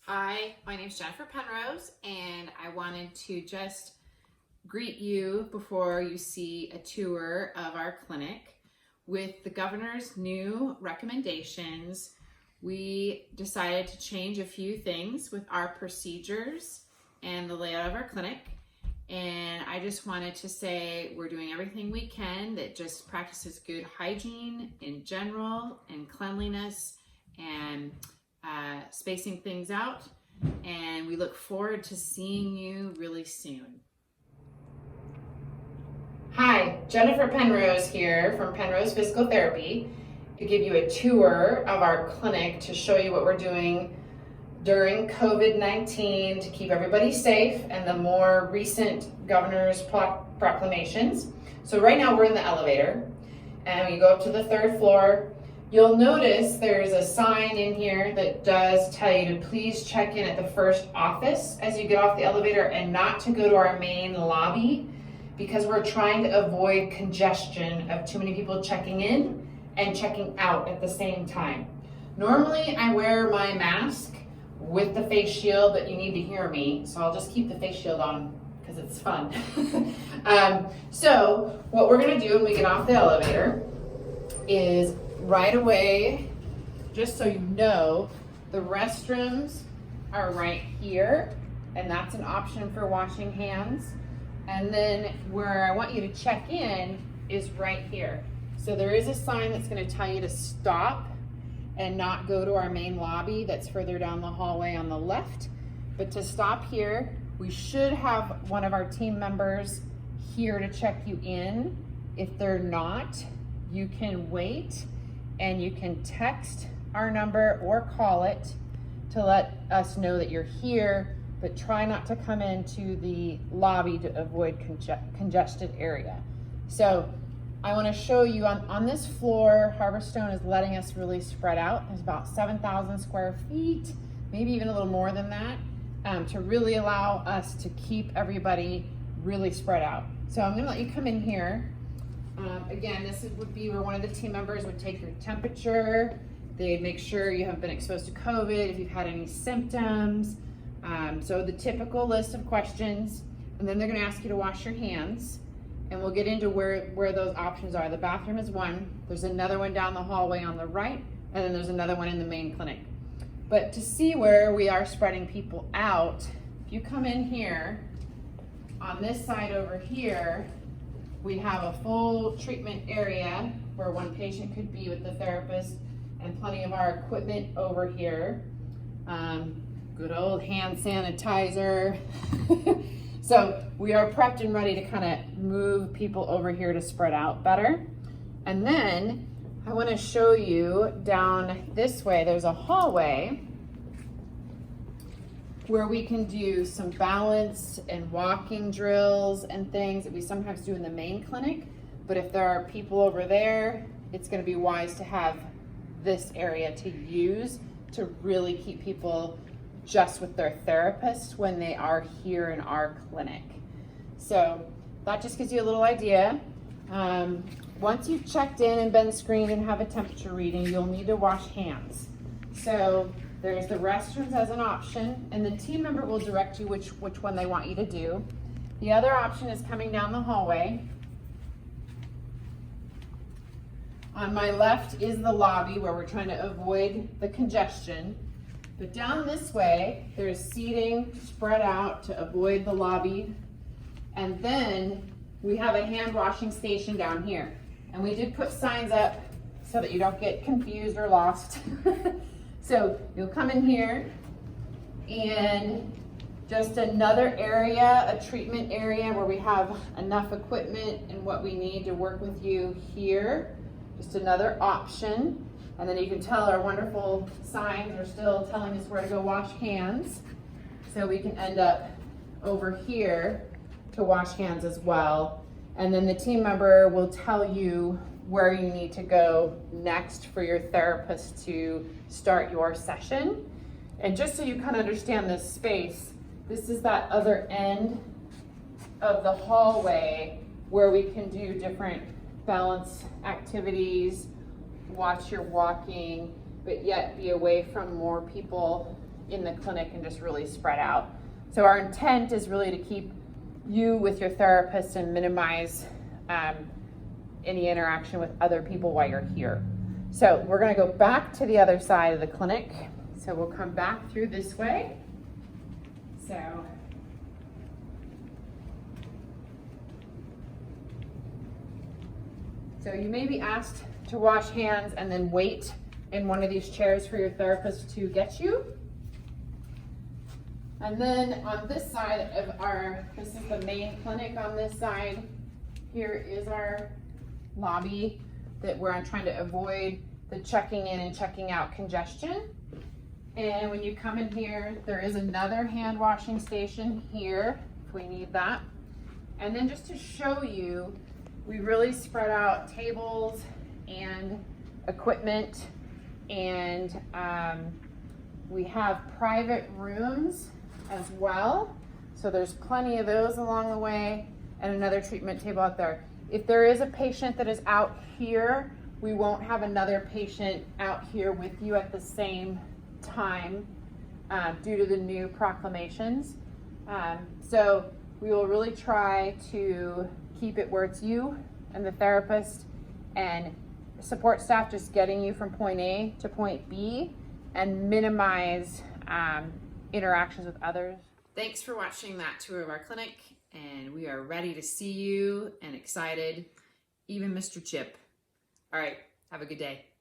Hi, my name is Jennifer Penrose, and I wanted to just greet you before you see a tour of our clinic. With the governor's new recommendations, we decided to change a few things with our procedures and the layout of our clinic. And I just wanted to say we're doing everything we can that just practices good hygiene in general and cleanliness and spacing things out, and we look forward to seeing you really soon. Hi, Jennifer Penrose here from Penrose Physical Therapy to give you a tour of our clinic to show you what we're doing during COVID-19 to keep everybody safe and the more recent governor's proclamations. So right now we're in the elevator and we go up to the third floor. You'll notice there's a sign in here that does tell you to please check in at the first office as you get off the elevator and not to go to our main lobby because we're trying to avoid congestion of too many people checking in and checking out at the same time. Normally I wear my mask with the face shield, but you need to hear me, so I'll just keep the face shield on because it's fun. So what we're gonna do when we get off the elevator is right away, just so you know, the restrooms are right here, and that's an option for washing hands. And then where I want you to check in is right here. So there is a sign that's going to tell you to stop and not go to our main lobby that's further down the hallway on the left. But to stop here, we should have one of our team members here to check you in. If they're not, you can wait and you can text our number or call it to let us know that you're here, but try not to come into the lobby to avoid congested area. So I want to show you on this floor, Harborstone is letting us really spread out. There's about 7,000 square feet, maybe even a little more than that, to really allow us to keep everybody really spread out. So I'm going to let you come in here. Again, this would be where one of the team members would take your temperature. They'd make sure you haven't been exposed to COVID, if you've had any symptoms. So the typical list of questions, and then they're going to ask you to wash your hands. And we'll get into where those options are. The bathroom is one. There's another one down the hallway on the right, and then there's another one in the main clinic. But to see where we are spreading people out, if you come in here, on this side over here, we have a full treatment area where one patient could be with the therapist and plenty of our equipment over here. Good old hand sanitizer. So we are prepped and ready to kind of move people over here to spread out better. And then I want to show you down this way, there's a hallway where we can do some balance and walking drills and things that we sometimes do in the main clinic. But if there are people over there, it's going to be wise to have this area to use to really keep people just with their therapist when they are here in our clinic. So that just gives you a little idea. Once you've checked in and been screened and have a temperature reading, you'll need to wash hands. So there's the restrooms as an option, and the team member will direct you which one they want you to do. The other option is coming down the hallway. On my left is the lobby where we're trying to avoid the congestion. But down this way, there's seating spread out to avoid the lobby. And then we have a hand washing station down here. And we did put signs up so that you don't get confused or lost. So you'll come in here and just another area, a treatment area where we have enough equipment and what we need to work with you here. Just another option. And then you can tell our wonderful signs are still telling us where to go wash hands. So we can end up over here to wash hands as well. And then the team member will tell you where you need to go next for your therapist to start your session. And just so you kind of understand this space, this is that other end of the hallway where we can do different balance activities, watch your walking, but yet be away from more people in the clinic and just really spread out. So our intent is really to keep you with your therapist and minimize any interaction with other people while you're here. So we're gonna go back to the other side of the clinic. So we'll come back through this way. So you may be asked to wash hands and then wait in one of these chairs for your therapist to get you. And then on this side of this is the main clinic on this side. Here is our lobby that we're trying to avoid the checking in and checking out congestion. And when you come in here, there is another hand washing station here if we need that. And then just to show you, we really spread out tables and equipment, and we have private rooms as well. So there's plenty of those along the way, and another treatment table out there. If there is a patient that is out here, we won't have another patient out here with you at the same time due to the new proclamations. So we will really try to keep it where it's you and the therapist and support staff just getting you from point A to point B and minimize interactions with others. Thanks for watching that tour of our clinic, and we are ready to see you and excited, even Mr. Chip. All right, have a good day.